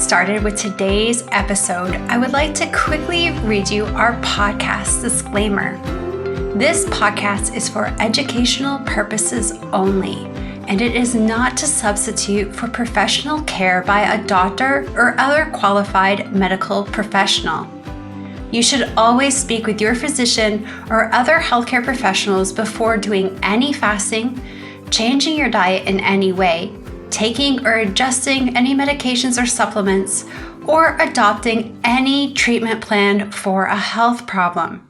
started with today's episode, I would like to quickly read you our podcast disclaimer. This podcast is for educational purposes only, and it is not to substitute for professional care by a doctor or other qualified medical professional. You should always speak with your physician or other healthcare professionals before doing any fasting, changing your diet in any way, taking or adjusting any medications or supplements, or adopting any treatment plan for a health problem.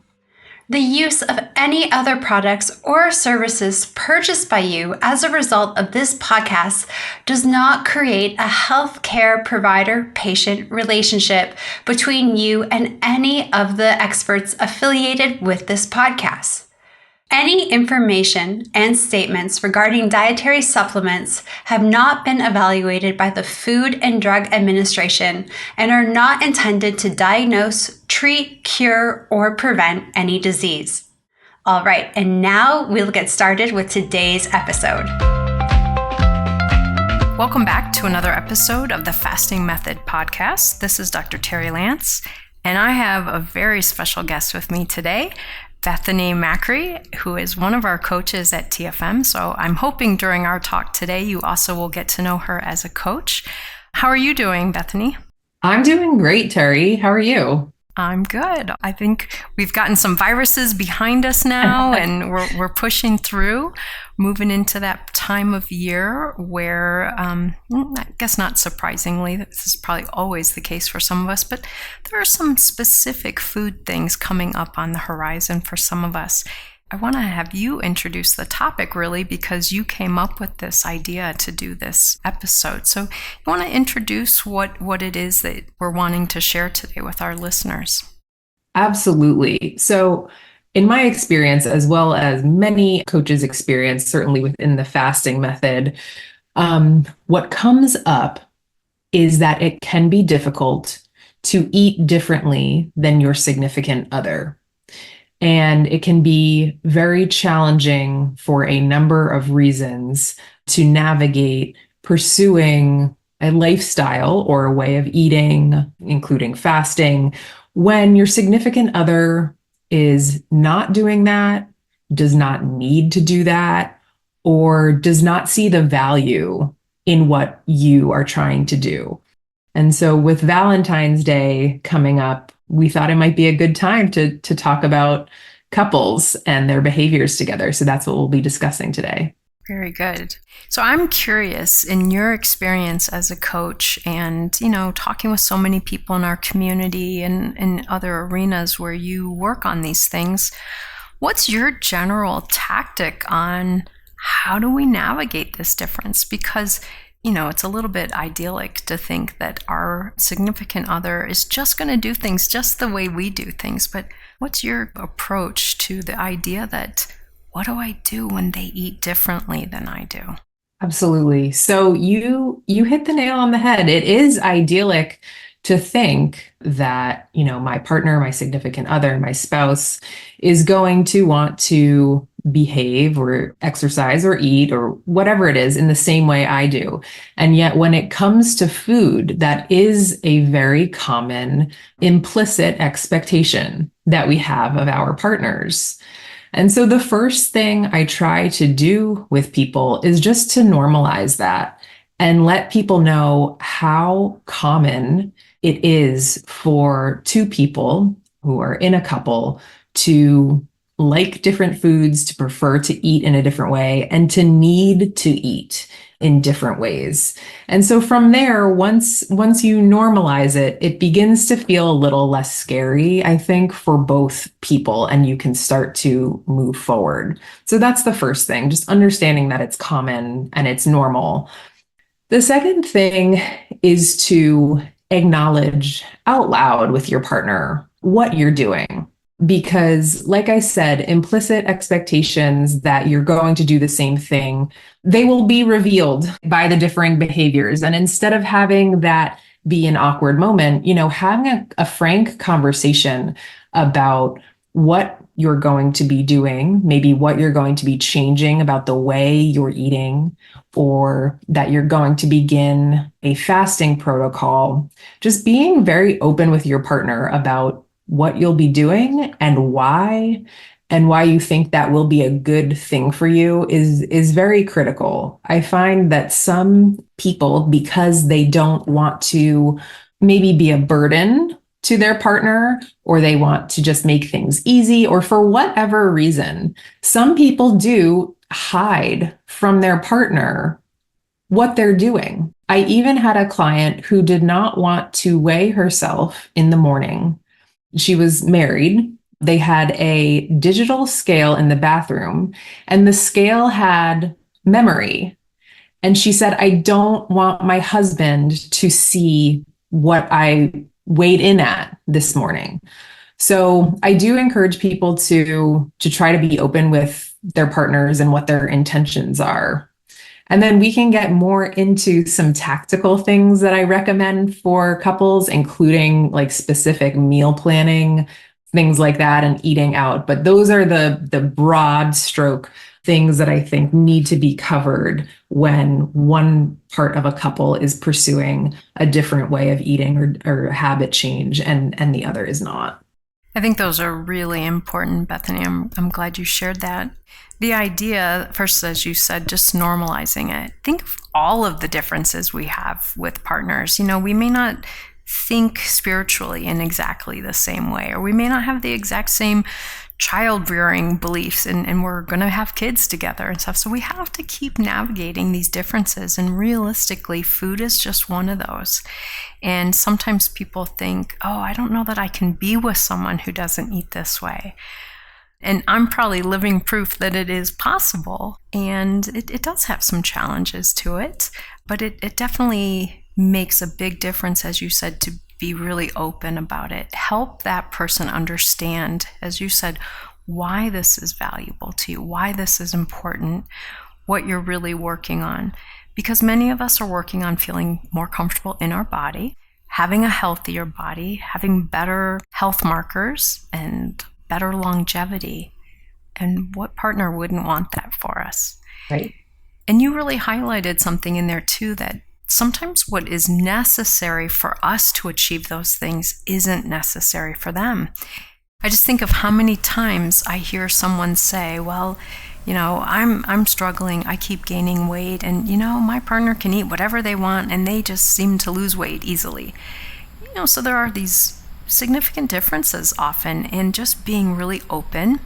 The use of any other products or services purchased by you as a result of this podcast does not create a healthcare provider-patient relationship between you and any of the experts affiliated with this podcast. Any information and statements regarding dietary supplements have not been evaluated by the Food and Drug Administration and are not intended to diagnose, treat, cure, or prevent any disease. All right, and now we'll get started with today's episode. Welcome back to another episode of the Fasting Method podcast. This is Dr. Terri Lance, and I have a very special guest with me today, Bethany Macri, who is one of our coaches at TFM. So I'm hoping during our talk today, you also will get to know her as a coach. How are you doing, Bethany? I'm doing great, Terri. How are you? I'm good. I think we've gotten some viruses behind us now, and we're pushing through, moving into that time of year where, I guess not surprisingly, this is probably always the case for some of us, but there are some specific food things coming up on the horizon for some of us. I want to have you introduce the topic, really, because you came up with this idea to do this episode. So you want to introduce what it is that we're wanting to share today with our listeners? Absolutely. So in my experience, as well as many coaches' experience, certainly within the fasting method, what comes up is that it can be difficult to eat differently than your significant other. And it can be very challenging for a number of reasons to navigate pursuing a lifestyle or a way of eating, including fasting, when your significant other is not doing that, does not need to do that, or does not see the value in what you are trying to do. And so with Valentine's Day coming up, we thought it might be a good time to talk about couples and their behaviors together. So that's what we'll be discussing today. Very good. So I'm curious, in your experience as a coach and, talking with so many people in our community and in other arenas where you work on these things, what's your general tactic on how do we navigate this difference? Because it's a little bit idyllic to think that our significant other is just going to do things just the way we do things. But what's your approach to the idea that, what do I do when they eat differently than I do? Absolutely. So you hit the nail on the head. It is idyllic to think that, my partner, my significant other, my spouse is going to want to behave or exercise or eat or whatever it is in the same way I do. And yet when it comes to food, that is a very common implicit expectation that we have of our partners. And so the first thing I try to do with people is just to normalize that and let people know how common it is for two people who are in a couple to like different foods, to prefer to eat in a different way, and to need to eat in different ways. And so from there, once you normalize it, it begins to feel a little less scary, I think, for both people, and you can start to move forward. So that's the first thing, just understanding that it's common and it's normal. The second thing is to acknowledge out loud with your partner what you're doing. Because, like I said, implicit expectations that you're going to do the same thing, they will be revealed by the differing behaviors. And instead of having that be an awkward moment, having a frank conversation about what you're going to be doing, maybe what you're going to be changing about the way you're eating, or that you're going to begin a fasting protocol, just being very open with your partner about what you'll be doing and why you think that will be a good thing for you is very critical. I find that some people, because they don't want to maybe be a burden to their partner, or they want to just make things easy, or for whatever reason, some people do hide from their partner what they're doing. I even had a client who did not want to weigh herself in the morning. She was married. They had a digital scale in the bathroom, and the scale had memory. And she said, I don't want my husband to see what I weighed in at this morning. So I do encourage people to try to be open with their partners and what their intentions are. And then we can get more into some tactical things that I recommend for couples, including like specific meal planning, things like that, and eating out. But those are the broad stroke things that I think need to be covered when one part of a couple is pursuing a different way of eating or habit change and the other is not. I think those are really important, Bethany. I'm glad you shared that. The idea, first, as you said, just normalizing it. Think of all of the differences we have with partners. We may not think spiritually in exactly the same way, or we may not have the exact same child rearing beliefs, and we're going to have kids together and stuff. So we have to keep navigating these differences. And realistically, food is just one of those. And sometimes people think, oh, I don't know that I can be with someone who doesn't eat this way. And I'm probably living proof that it is possible. And it does have some challenges to it, but it definitely makes a big difference, as you said, to be really open about it. Help that person understand, as you said, why this is valuable to you, why this is important, what you're really working on. Because many of us are working on feeling more comfortable in our body, having a healthier body, having better health markers, and better longevity. And what partner wouldn't want that for us? Right. And you really highlighted something in there too, that sometimes what is necessary for us to achieve those things isn't necessary for them. I just think of how many times I hear someone say, well, I'm struggling, I keep gaining weight, and my partner can eat whatever they want and they just seem to lose weight easily. So there are these significant differences often, and just being really open,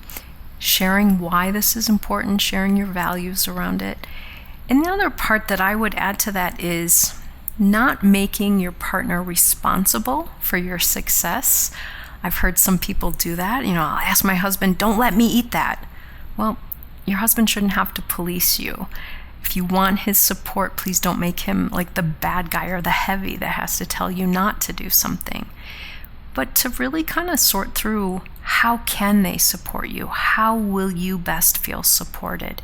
sharing why this is important, sharing your values around it. And the other part that I would add to that is not making your partner responsible for your success. I've heard some people do that. I'll ask my husband, don't let me eat that. Well, your husband shouldn't have to police you. If you want his support, please don't make him like the bad guy or the heavy that has to tell you not to do something. But to really kind of sort through, how can they support you? How will you best feel supported?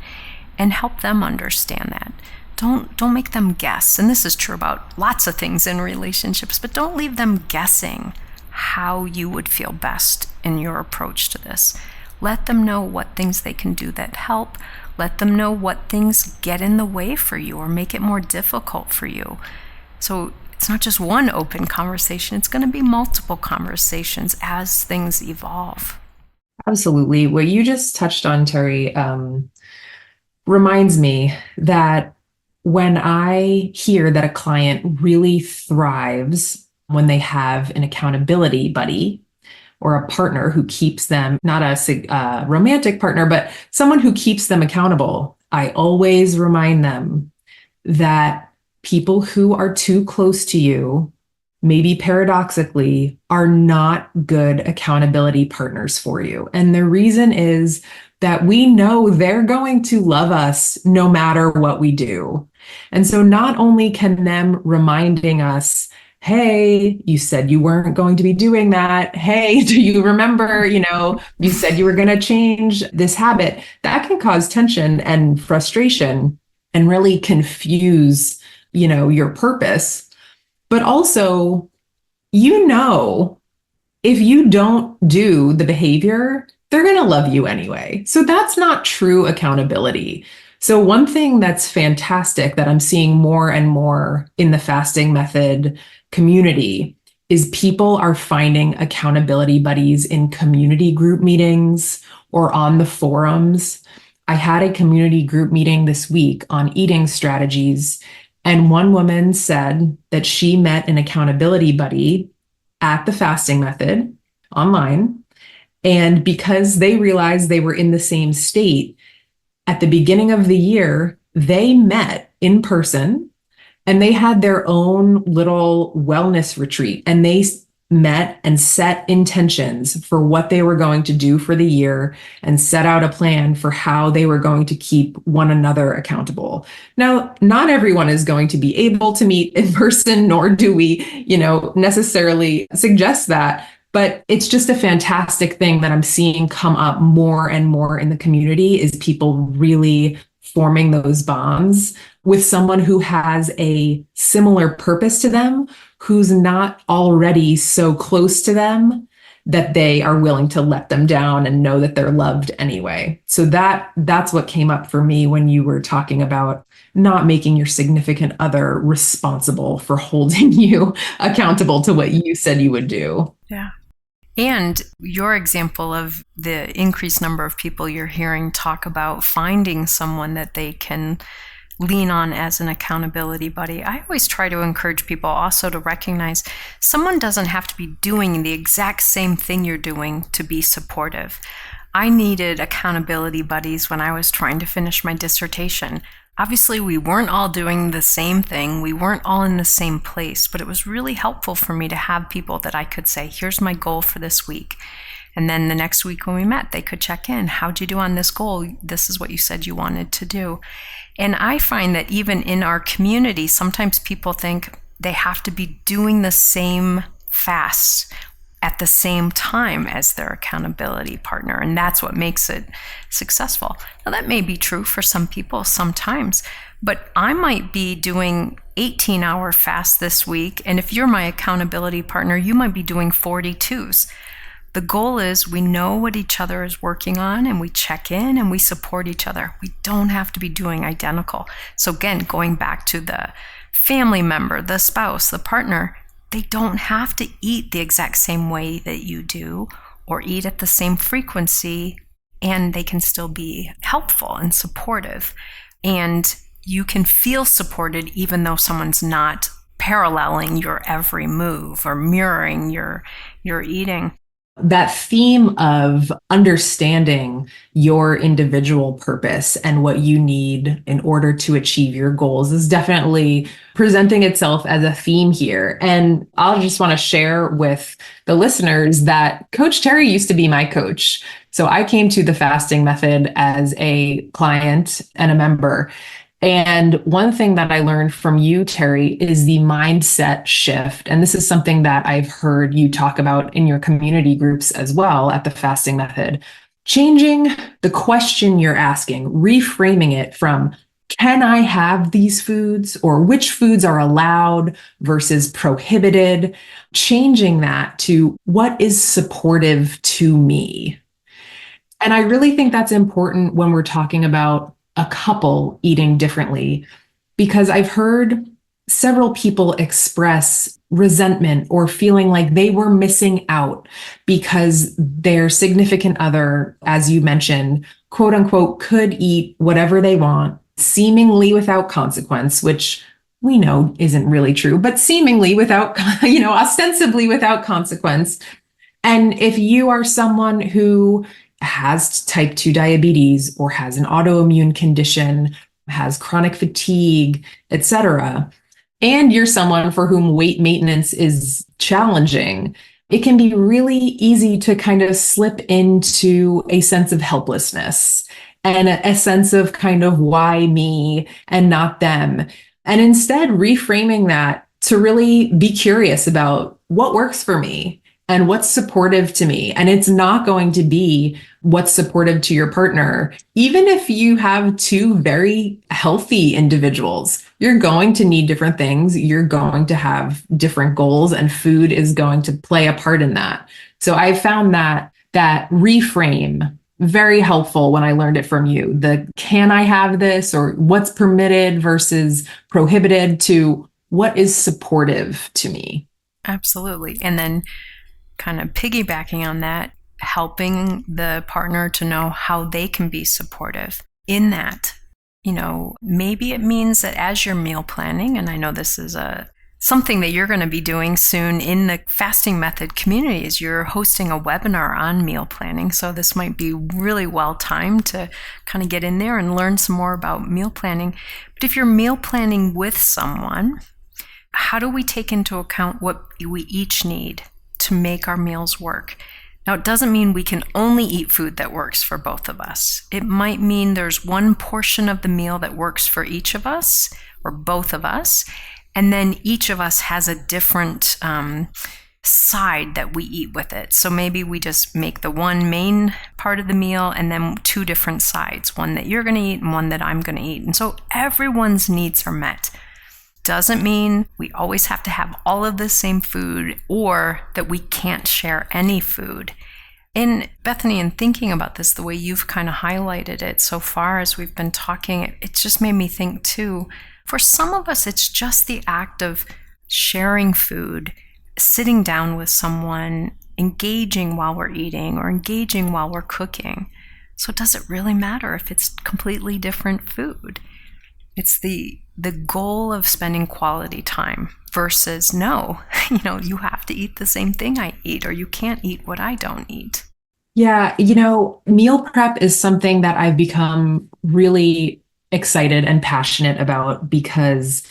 And help them understand that. Don't make them guess. And this is true about lots of things in relationships, but don't leave them guessing how you would feel best in your approach to this. Let them know what things they can do that help. Let them know what things get in the way for you or make it more difficult for you. So it's not just one open conversation, it's going to be multiple conversations as things evolve. Absolutely. What you just touched on, Terri, reminds me that when I hear that a client really thrives when they have an accountability buddy or a partner who keeps them, not a romantic partner, but someone who keeps them accountable, I always remind them that people who are too close to you, maybe paradoxically, are not good accountability partners for you. And the reason is that we know they're going to love us no matter what we do. And so not only can them reminding us, hey, you said you weren't going to be doing that. Hey, do you remember, you said you were going to change this habit. That can cause tension and frustration and really confuse, your purpose. But also, if you don't do the behavior, they're going to love you anyway. So that's not true accountability. So one thing that's fantastic that I'm seeing more and more in the fasting method community is people are finding accountability buddies in community group meetings or on the forums. I had a community group meeting this week on eating strategies, and one woman said that she met an accountability buddy at the fasting method online. And because they realized they were in the same state, at the beginning of the year, they met in person and they had their own little wellness retreat, and they met and set intentions for what they were going to do for the year and set out a plan for how they were going to keep one another accountable. Now, not everyone is going to be able to meet in person, nor do we, necessarily suggest that. But it's just a fantastic thing that I'm seeing come up more and more in the community, is people really forming those bonds with someone who has a similar purpose to them, who's not already so close to them that they are willing to let them down and know that they're loved anyway. So that's what came up for me when you were talking about not making your significant other responsible for holding you accountable to what you said you would do. Yeah. And your example of the increased number of people you're hearing talk about finding someone that they can lean on as an accountability buddy. I always try to encourage people also to recognize someone doesn't have to be doing the exact same thing you're doing to be supportive. I needed accountability buddies when I was trying to finish my dissertation. Obviously, we weren't all doing the same thing. We weren't all in the same place, but it was really helpful for me to have people that I could say, here's my goal for this week. And then the next week when we met, they could check in. How'd you do on this goal? This is what you said you wanted to do. And I find that even in our community, sometimes people think they have to be doing the same fast at the same time as their accountability partner. And that's what makes it successful. Now, that may be true for some people sometimes, but I might be doing 18-hour fast this week. And if you're my accountability partner, you might be doing 42s. The goal is we know what each other is working on and we check in and we support each other. We don't have to be doing identical. So again, going back to the family member, the spouse, the partner, they don't have to eat the exact same way that you do or eat at the same frequency, and they can still be helpful and supportive. And you can feel supported even though someone's not paralleling your every move or mirroring your eating. That theme of understanding your individual purpose and what you need in order to achieve your goals is definitely presenting itself as a theme here. And I'll just want to share with the listeners that Coach Terri used to be my coach. So I came to the fasting method as a client and a member. And one thing that I learned from you, Terri, is the mindset shift. And this is something that I've heard you talk about in your community groups as well at the fasting method. Changing the question you're asking, reframing it from, can I have these foods, or which foods are allowed versus prohibited? Changing that to what is supportive to me. And I really think that's important when we're talking about a couple eating differently, because I've heard several people express resentment or feeling like they were missing out because their significant other, as you mentioned, quote unquote, could eat whatever they want, seemingly without consequence, which we know isn't really true, but seemingly without, ostensibly without consequence. And if you are someone who has type 2 diabetes or has an autoimmune condition, has chronic fatigue, etc., and you're someone for whom weight maintenance is challenging, it can be really easy to kind of slip into a sense of helplessness and a sense of kind of why me and not them. And instead reframing that to really be curious about what works for me and what's supportive to me. And it's not going to be what's supportive to your partner. Even if you have two very healthy individuals, you're going to need different things. You're going to have different goals, and food is going to play a part in that. So I found that that reframe, very helpful when I learned it from you. The can I have this, or what's permitted versus prohibited, to what is supportive to me. Absolutely. And then kind of piggybacking on that, helping the partner to know how they can be supportive in that. Maybe it means that as you're meal planning, and I know this is something that you're going to be doing soon in the fasting method community, is you're hosting a webinar on meal planning. So this might be really well timed to kind of get in there and learn some more about meal planning. But if you're meal planning with someone, how do we take into account what we each need to make our meals work? Now, it doesn't mean we can only eat food that works for both of us. It might mean there's one portion of the meal that works for each of us or both of us, and then each of us has a different side that we eat with it. So maybe we just make the one main part of the meal and then two different sides, one that you're going to eat and one that I'm going to eat. And so everyone's needs are met. Doesn't mean we always have to have all of the same food or that we can't share any food. In Bethany, in thinking about this, the way you've kind of highlighted it so far as we've been talking, it just made me think too, for some of us, it's just the act of sharing food, sitting down with someone, engaging while we're eating or engaging while we're cooking. So does it really matter if it's completely different food? It's the goal of spending quality time versus no, you have to eat the same thing I eat, or you can't eat what I don't eat. Yeah, meal prep is something that I've become really excited and passionate about because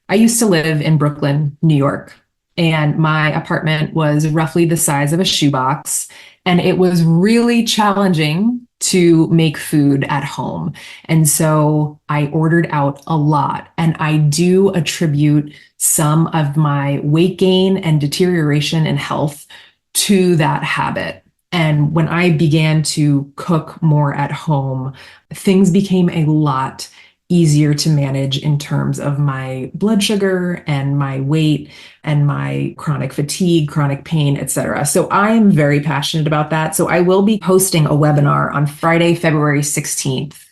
I used to live in Brooklyn, New York, and my apartment was roughly the size of a shoebox, and it was really challenging to make food at home. And so I ordered out a lot, and I do attribute some of my weight gain and deterioration in health to that habit. And when I began to cook more at home, things became a lot easier to manage in terms of my blood sugar and my weight and my chronic fatigue, chronic pain, etc. So I am very passionate about that. So I will be hosting a webinar on Friday, February 16th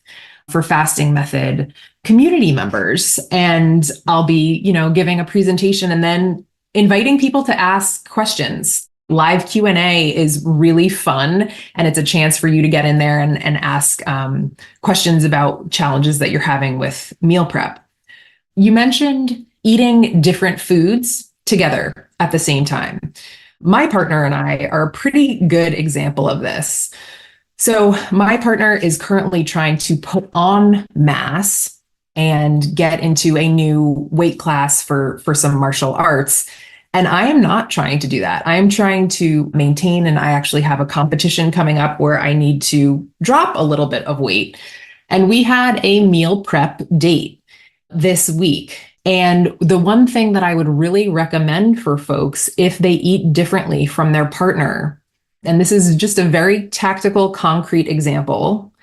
for Fasting Method community members. And I'll be, giving a presentation and then inviting people to ask questions. Live Q&A is really fun, and it's a chance for you to get in there and ask questions about challenges that you're having with meal prep. You mentioned eating different foods together at the same time. My partner and I are a pretty good example of this. So my partner is currently trying to put on mass and get into a new weight class for some martial arts. And I am not trying to do that. I am trying to maintain, and I actually have a competition coming up where I need to drop a little bit of weight. And we had a meal prep date this week. And the one thing that I would really recommend for folks, if they eat differently from their partner, and this is just a very tactical, concrete example,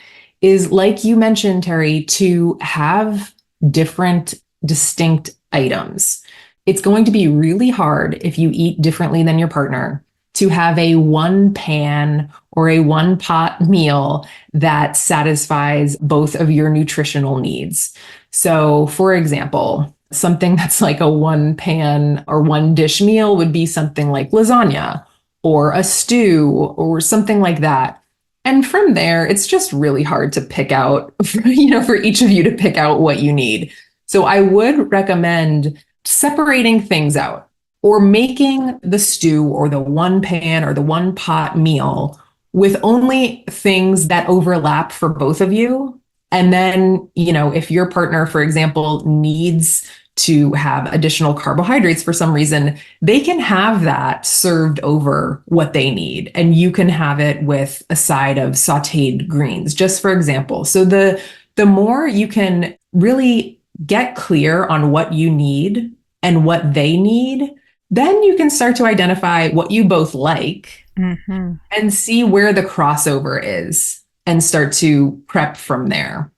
is like you mentioned, Terri, to have different, distinct items. It's going to be really hard if you eat differently than your partner to have a one pan or a one pot meal that satisfies both of your nutritional needs. So, for example, something that's like a one pan or one dish meal would be something like lasagna or a stew or something like that. And from there, it's just really hard to pick out, for each of you to pick out what you need. So I would recommend separating things out or making the stew or the one pan or the one pot meal with only things that overlap for both of you. And then, if your partner, for example, needs to have additional carbohydrates for some reason, they can have that served over what they need. And you can have it with a side of sauteed greens, just for example. So the more you can really get clear on what you need and what they need, then you can start to identify what you both like and see where the crossover is and start to prep from there.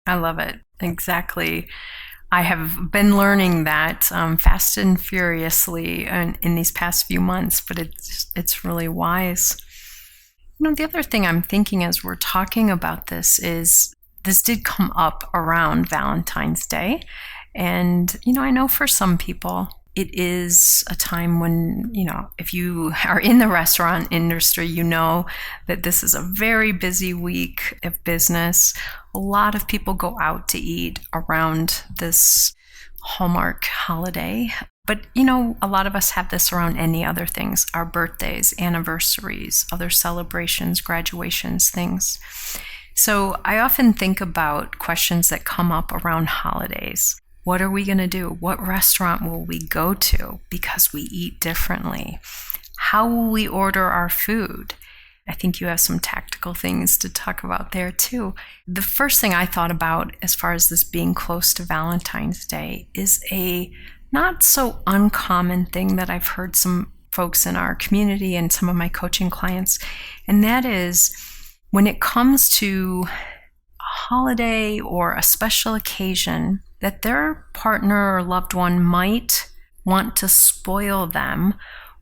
I love it. Exactly. I have been learning that fast and furiously in these past few months, but it's really wise. The other thing I'm thinking as we're talking about this is this did come up around Valentine's Day. And, I know for some people, it is a time when, if you are in the restaurant industry, you know that this is a very busy week of business. A lot of people go out to eat around this Hallmark holiday. But, a lot of us have this around any other things, our birthdays, anniversaries, other celebrations, graduations, things. So I often think about questions that come up around holidays. What are we going to do? What restaurant will we go to because we eat differently? How will we order our food? I think you have some tactical things to talk about there too. The first thing I thought about as far as this being close to Valentine's Day is a not so uncommon thing that I've heard some folks in our community and some of my coaching clients, and that is when it comes to a holiday or a special occasion that their partner or loved one might want to spoil them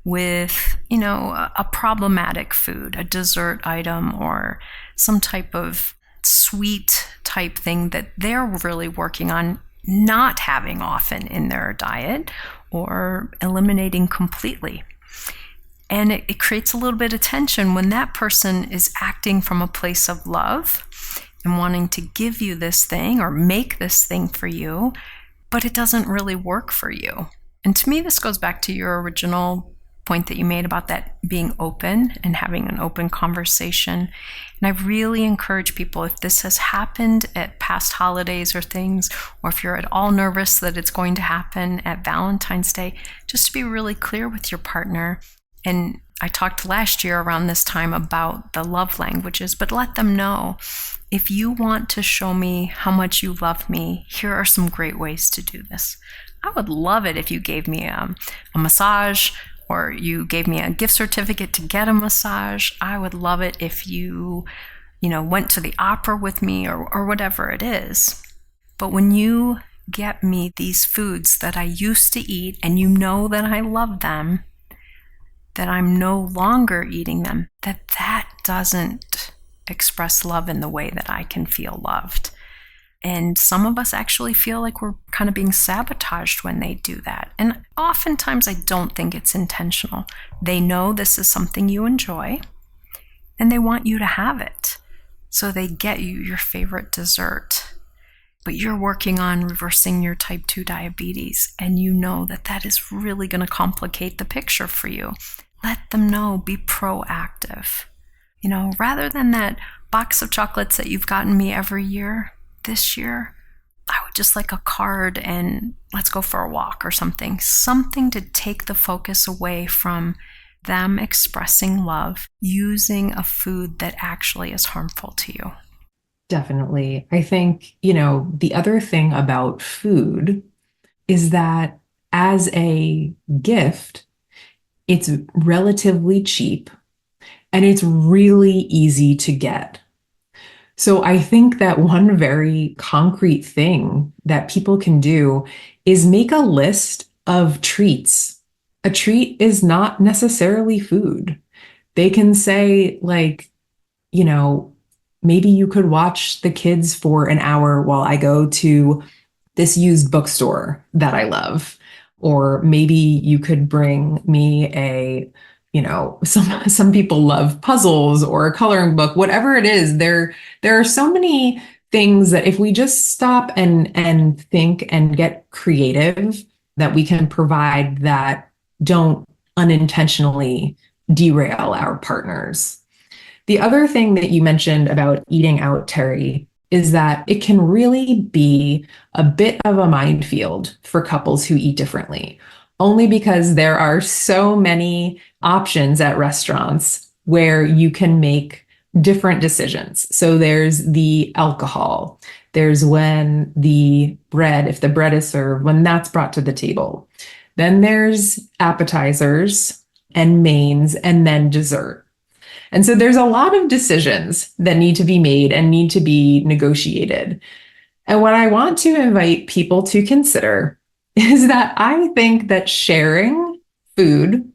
with, a problematic food, a dessert item or some type of sweet type thing that they're really working on not having often in their diet or eliminating completely. And it creates a little bit of tension when that person is acting from a place of love and wanting to give you this thing or make this thing for you, but it doesn't really work for you. And to me, this goes back to your original point that you made about that being open and having an open conversation. And I really encourage people, if this has happened at past holidays or things, or if you're at all nervous that it's going to happen at Valentine's Day, just to be really clear with your partner. And I talked last year around this time about the love languages, but let them know, if you want to show me how much you love me, here are some great ways to do this. I would love it if you gave me a massage, or you gave me a gift certificate to get a massage. I would love it if you went to the opera with me or whatever it is. But when you get me these foods that I used to eat and you know that I love them, that I'm no longer eating them, that doesn't express love in the way that I can feel loved. And some of us actually feel like we're kind of being sabotaged when they do that. And oftentimes I don't think it's intentional. They know this is something you enjoy and they want you to have it. So they get you your favorite dessert. But you're working on reversing your type 2 diabetes, and you know that is really going to complicate the picture for you. Let them know, be proactive. Rather than that box of chocolates that you've gotten me every year, this year, I would just like a card and let's go for a walk or something to take the focus away from them expressing love using a food that actually is harmful to you. Definitely. I think, the other thing about food is that as a gift, it's relatively cheap and it's really easy to get. So I think that one very concrete thing that people can do is make a list of treats. A treat is not necessarily food. They can say, like, maybe you could watch the kids for an hour while I go to this used bookstore that I love. Or maybe you could bring me some people love puzzles or a coloring book, whatever it is. There are so many things that if we just stop and think and get creative, that we can provide that don't unintentionally derail our partners. The other thing that you mentioned about eating out, Terri, is that it can really be a bit of a minefield for couples who eat differently, only because there are so many options at restaurants where you can make different decisions. So there's the alcohol, there's when the bread, if the bread is served, when that's brought to the table. Then there's appetizers and mains and then dessert. And so there's a lot of decisions that need to be made and need to be negotiated. And what I want to invite people to consider is that I think that sharing food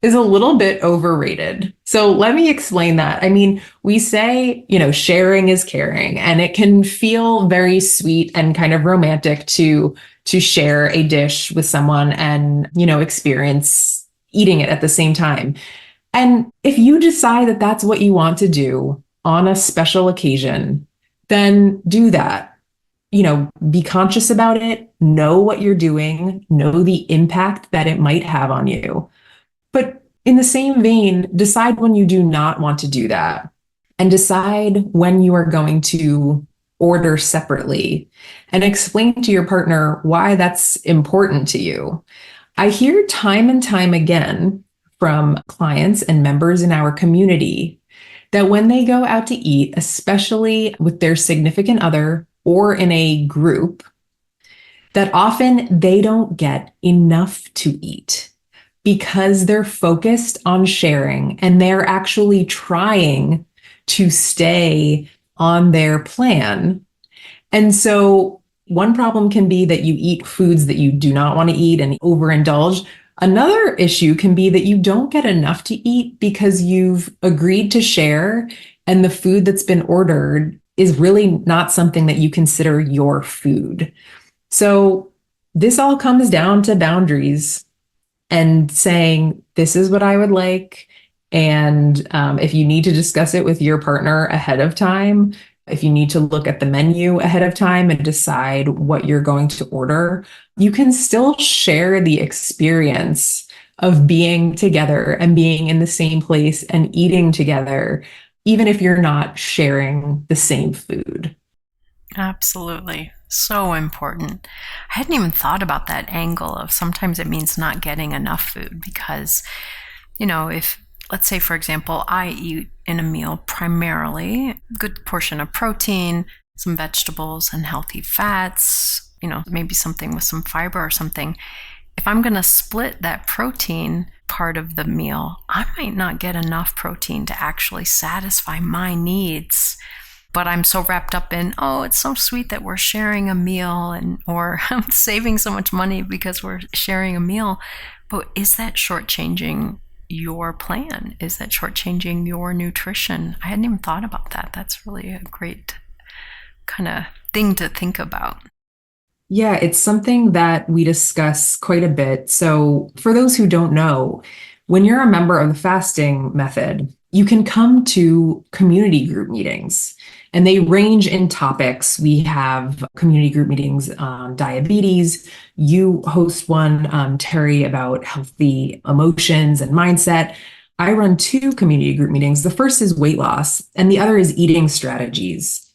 is a little bit overrated. So let me explain that. I mean, we say, sharing is caring, and it can feel very sweet and kind of romantic to share a dish with someone and, experience eating it at the same time. And if you decide that that's what you want to do on a special occasion, then do that. Be conscious about it, know what you're doing, know the impact that it might have on you. But in the same vein, decide when you do not want to do that and decide when you are going to order separately and explain to your partner why that's important to you. I hear time and time again from clients and members in our community that when they go out to eat, especially with their significant other or in a group, that often they don't get enough to eat because they're focused on sharing and they're actually trying to stay on their plan. And so one problem can be that you eat foods that you do not want to eat and overindulge. Another issue can be that you don't get enough to eat because you've agreed to share and the food that's been ordered is really not something that you consider your food. So this all comes down to boundaries and saying, this is what I would like. And if you need to discuss it with your partner ahead of time, if you need to look at the menu ahead of time and decide what you're going to order, you can still share the experience of being together and being in the same place and eating together, even if you're not sharing the same food. Absolutely. So important. I hadn't even thought about that angle of sometimes it means not getting enough food because, if, let's say, for example, I eat in a meal primarily a good portion of protein, some vegetables and healthy fats, maybe something with some fiber or something. If I'm going to split that protein part of the meal, I might not get enough protein to actually satisfy my needs. But I'm so wrapped up in, it's so sweet that we're sharing a meal or I'm saving so much money because we're sharing a meal. But is that shortchanging your plan? Is that shortchanging your nutrition? I hadn't even thought about that. That's really a great kind of thing to think about. Yeah, it's something that we discuss quite a bit. So for those who don't know, when you're a member of the fasting method, you can come to community group meetings and they range in topics. We have community group meetings on diabetes. You host one, Terri, about healthy emotions and mindset. I run 2 community group meetings. The first is weight loss and the other is eating strategies.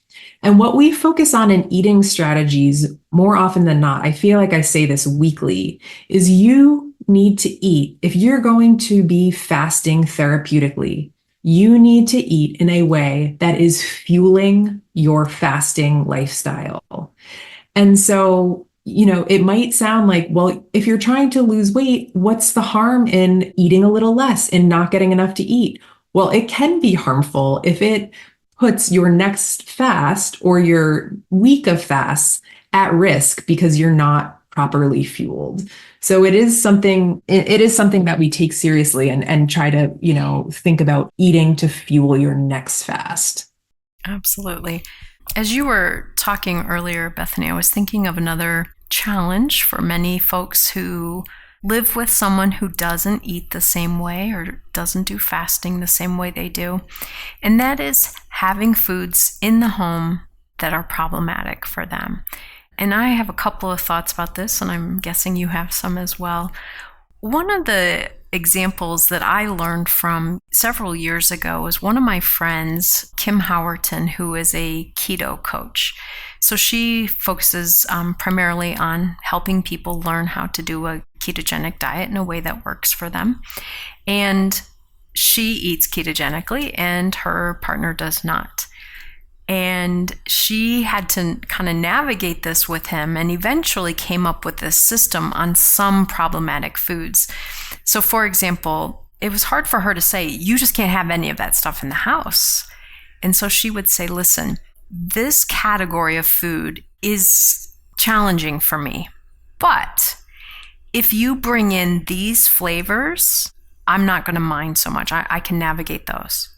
And what we focus on in eating strategies more often than not, I feel like I say this weekly, is you need to eat. If you're going to be fasting therapeutically, you need to eat in a way that is fueling your fasting lifestyle. And so, it might sound like, well, if you're trying to lose weight, what's the harm in eating a little less and not getting enough to eat? Well, it can be harmful if it puts your next fast or your week of fasts at risk because you're not properly fueled. So it is something that we take seriously and try to, think about eating to fuel your next fast. Absolutely. As you were talking earlier, Bethany, I was thinking of another challenge for many folks who live with someone who doesn't eat the same way or doesn't do fasting the same way they do. And that is having foods in the home that are problematic for them. And I have a couple of thoughts about this, and I'm guessing you have some as well. One of the examples that I learned from several years ago was one of my friends, Kim Howerton, who is a keto coach. So she focuses primarily on helping people learn how to do a ketogenic diet in a way that works for them. And she eats ketogenically and her partner does not. And she had to kind of navigate this with him and eventually came up with this system on some problematic foods. So for example, it was hard for her to say, you just can't have any of that stuff in the house. And so she would say, listen, this category of food is challenging for me, but if you bring in these flavors, I'm not going to mind so much. I can navigate those.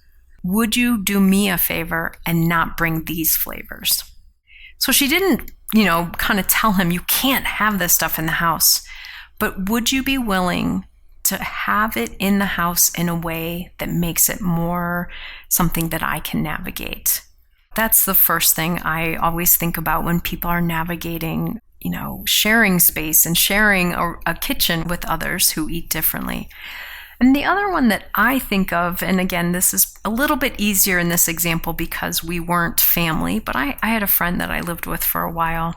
Would you do me a favor and not bring these flavors? So she didn't, kind of tell him, you can't have this stuff in the house. But would you be willing to have it in the house in a way that makes it more something that I can navigate? That's the first thing I always think about when people are navigating, sharing space and sharing a kitchen with others who eat differently. And the other one that I think of, and again, this is a little bit easier in this example because we weren't family, but I had a friend that I lived with for a while,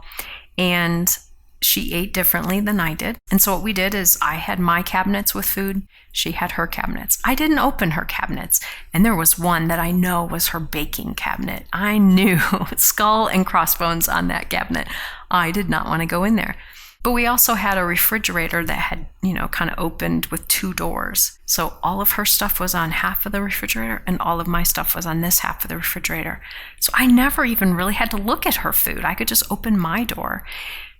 and she ate differently than I did. And so what we did is I had my cabinets with food. She had her cabinets. I didn't open her cabinets. And there was one that I know was her baking cabinet. I knew skull and crossbones on that cabinet. I did not want to go in there. But we also had a refrigerator that had, kind of opened with 2 doors. So all of her stuff was on half of the refrigerator and all of my stuff was on this half of the refrigerator. So I never even really had to look at her food. I could just open my door.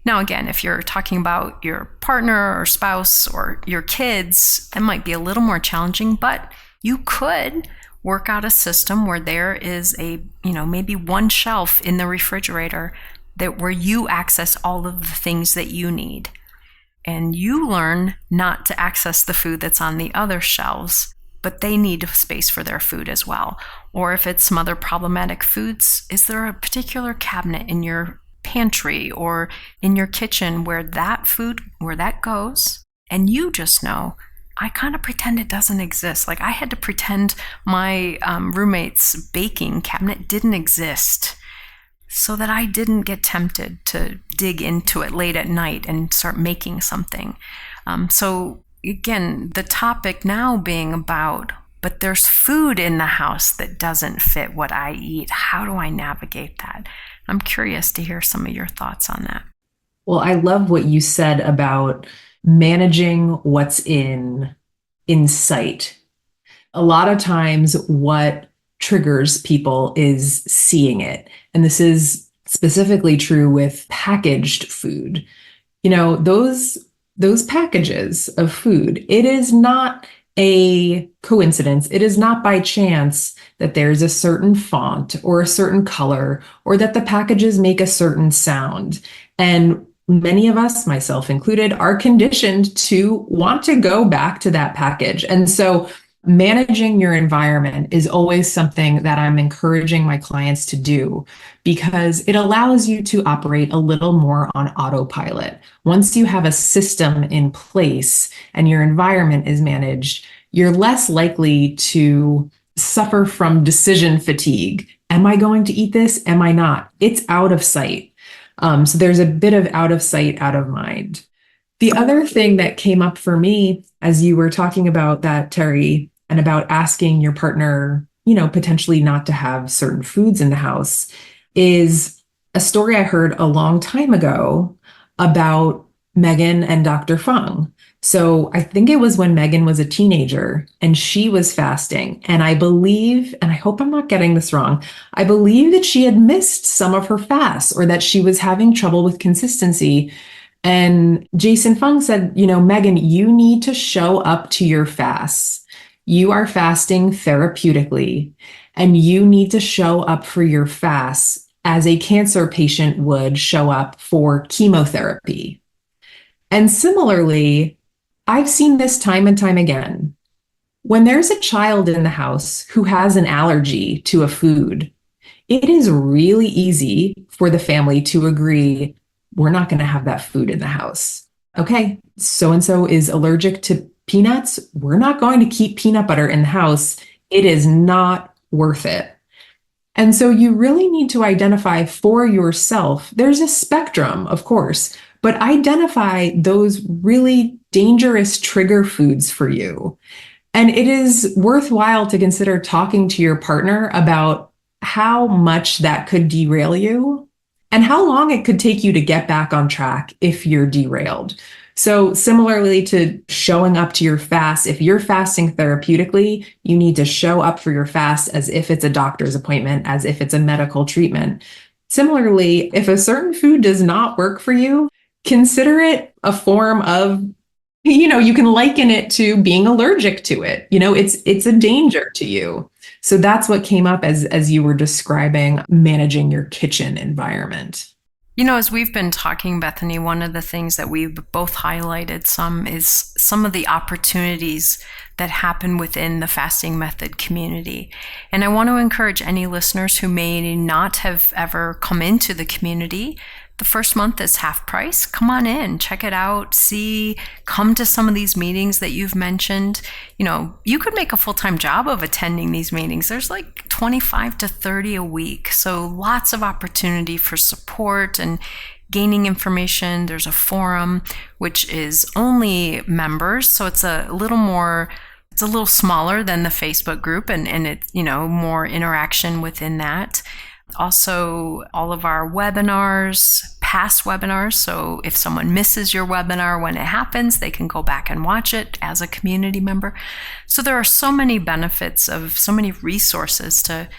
Now, again, if you're talking about your partner or spouse or your kids, that might be a little more challenging, but you could work out a system where there is maybe one shelf in the refrigerator where you access all of the things that you need. And you learn not to access the food that's on the other shelves, but they need space for their food as well. Or if it's some other problematic foods, is there a particular cabinet in your pantry or in your kitchen where that goes? And you just know, I kind of pretend it doesn't exist. Like I had to pretend my roommate's baking cabinet didn't exist, so that I didn't get tempted to dig into it late at night and start making something. So again, the topic now being about, but there's food in the house that doesn't fit what I eat. How do I navigate that? I'm curious to hear some of your thoughts on that. Well, I love what you said about managing what's in sight. A lot of times what triggers people is seeing it. And this is specifically true with packaged food. Those packages of food, it is not a coincidence. It is not by chance that there's a certain font or a certain color or that the packages make a certain sound. And many of us, myself included, are conditioned to want to go back to that package. And so managing your environment is always something that I'm encouraging my clients to do because it allows you to operate a little more on autopilot. Once you have a system in place and your environment is managed, you're less likely to suffer from decision fatigue. Am I going to eat this? Am I not? It's out of sight. So there's a bit of out of sight, out of mind. The other thing that came up for me as you were talking about that, Terri, and about asking your partner, potentially not to have certain foods in the house, is a story I heard a long time ago about Megan and Dr. Fung. So I think it was when Megan was a teenager and she was fasting. And I believe, and I hope I'm not getting this wrong, I believe that she had missed some of her fasts or that she was having trouble with consistency. And Jason Fung said, Megan, you need to show up to your fasts. You are fasting therapeutically, and you need to show up for your fasts as a cancer patient would show up for chemotherapy. And similarly, I've seen this time and time again. When there's a child in the house who has an allergy to a food, it is really easy for the family to agree, we're not going to have that food in the house. Okay, so-and-so is allergic to peanuts. We're not going to keep peanut butter in the house. It is not worth it. And so you really need to identify for yourself. There's a spectrum, of course, but identify those really dangerous trigger foods for you. And it is worthwhile to consider talking to your partner about how much that could derail you and how long it could take you to get back on track if you're derailed. So similarly to showing up to your fast, if you're fasting therapeutically, you need to show up for your fast as if it's a doctor's appointment, as if it's a medical treatment. Similarly, if a certain food does not work for you, consider it a form of You can liken it to being allergic to it. It's a danger to you. So that's what came up as you were describing managing your kitchen environment. As we've been talking, Bethany, one of the things that we've both highlighted is some of the opportunities that happen within the fasting method community. And I want to encourage any listeners who may not have ever come into the community. The first month is half price. Come on in, check it out, come to some of these meetings that you've mentioned. You could make a full-time job of attending these meetings. There's like 25 to 30 a week. So lots of opportunity for support and gaining information. There's a forum, which is only members. So it's a little smaller than the Facebook group and it's, more interaction within that. Also, all of our webinars, past webinars. So if someone misses your webinar when it happens, they can go back and watch it as a community member. So there are so many benefits of so many resources to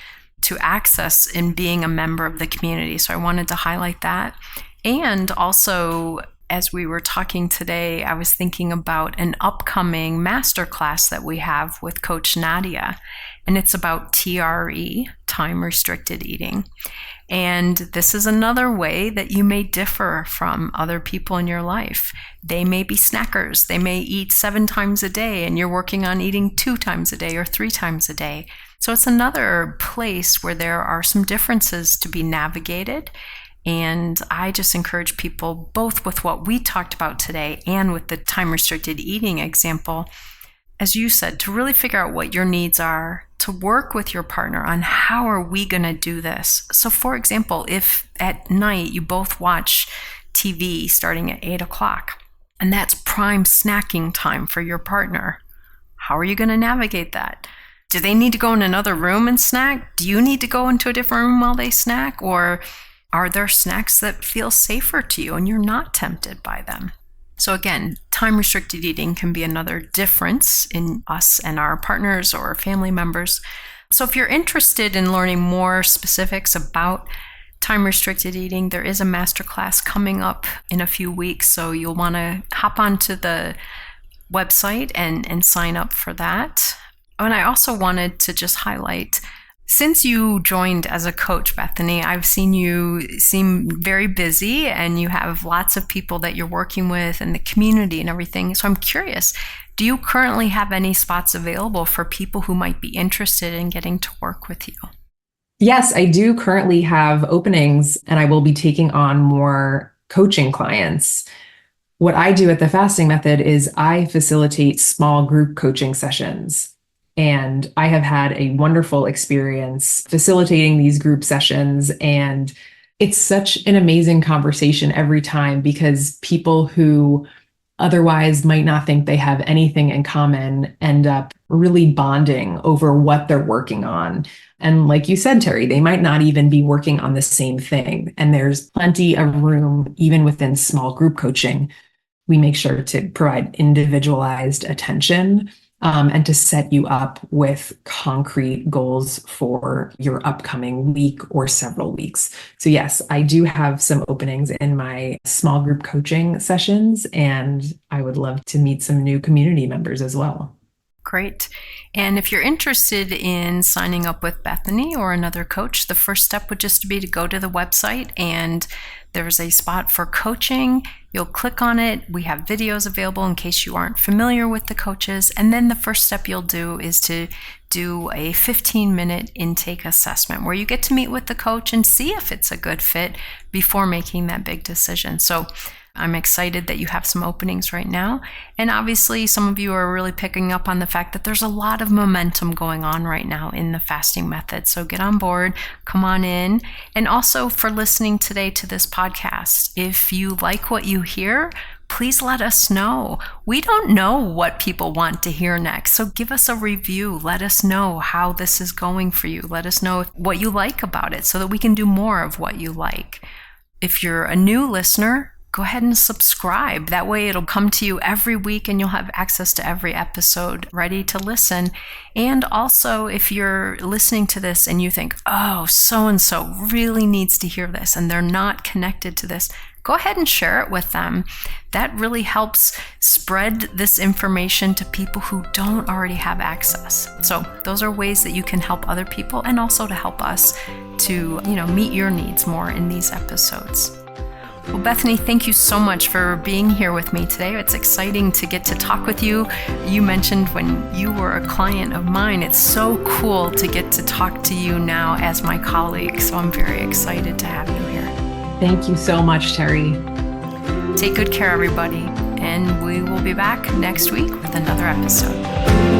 access in being a member of the community. So I wanted to highlight that. And also, as we were talking today, I was thinking about an upcoming masterclass that we have with Coach Nadia. And it's about TRE, time-restricted eating. And this is another way that you may differ from other people in your life. They may be snackers. They may eat 7 times a day, and you're working on eating 2 times a day or 3 times a day. So it's another place where there are some differences to be navigated. And I just encourage people, both with what we talked about today and with the time-restricted eating example, as you said, to really figure out what your needs are, to work with your partner on how are we going to do this. So for example, if at night you both watch TV starting at 8 o'clock, and that's prime snacking time for your partner, how are you going to navigate that? Do they need to go in another room and snack? Do you need to go into a different room while they snack? Or are there snacks that feel safer to you and you're not tempted by them? So again, time-restricted eating can be another difference in us and our partners or family members. So if you're interested in learning more specifics about time-restricted eating, there is a masterclass coming up in a few weeks. So you'll want to hop onto the website and sign up for that. And I also wanted to just highlight, since you joined as a coach, Bethany, I've seen you seem very busy and you have lots of people that you're working with and the community and everything. So I'm curious, do you currently have any spots available for people who might be interested in getting to work with you? Yes, I do currently have openings, and I will be taking on more coaching clients. What I do at the Fasting Method is I facilitate small group coaching sessions. And I have had a wonderful experience facilitating these group sessions. And it's such an amazing conversation every time, because people who otherwise might not think they have anything in common end up really bonding over what they're working on. And like you said, Terri, they might not even be working on the same thing. And there's plenty of room, even within small group coaching. We make sure to provide individualized attention and to set you up with concrete goals for your upcoming week or several weeks. So yes, I do have some openings in my small group coaching sessions, and I would love to meet some new community members as well. Great. And if you're interested in signing up with Bethany or another coach, the first step would just be to go to the website, and there's a spot for coaching. You'll click on it. We have videos available in case you aren't familiar with the coaches. And then the first step you'll do is to do a 15-minute intake assessment where you get to meet with the coach and see if it's a good fit before making that big decision. So I'm excited that you have some openings right now. And obviously, some of you are really picking up on the fact that there's a lot of momentum going on right now in the fasting method. So get on board, come on in. And also for listening today to this podcast, if you like what you hear, please let us know. We don't know what people want to hear next. So give us a review. Let us know how this is going for you. Let us know what you like about it so that we can do more of what you like. If you're a new listener, go ahead and subscribe. That way it'll come to you every week and you'll have access to every episode ready to listen. And also, if you're listening to this and you think, oh, so-and-so really needs to hear this and they're not connected to this, go ahead and share it with them. That really helps spread this information to people who don't already have access. So those are ways that you can help other people and also to help us to, meet your needs more in these episodes. Well, Bethany, thank you so much for being here with me today. It's exciting to get to talk with you. You mentioned when you were a client of mine, it's so cool to get to talk to you now as my colleague. So I'm very excited to have you here. Thank you so much, Terri. Take good care, everybody. And we will be back next week with another episode.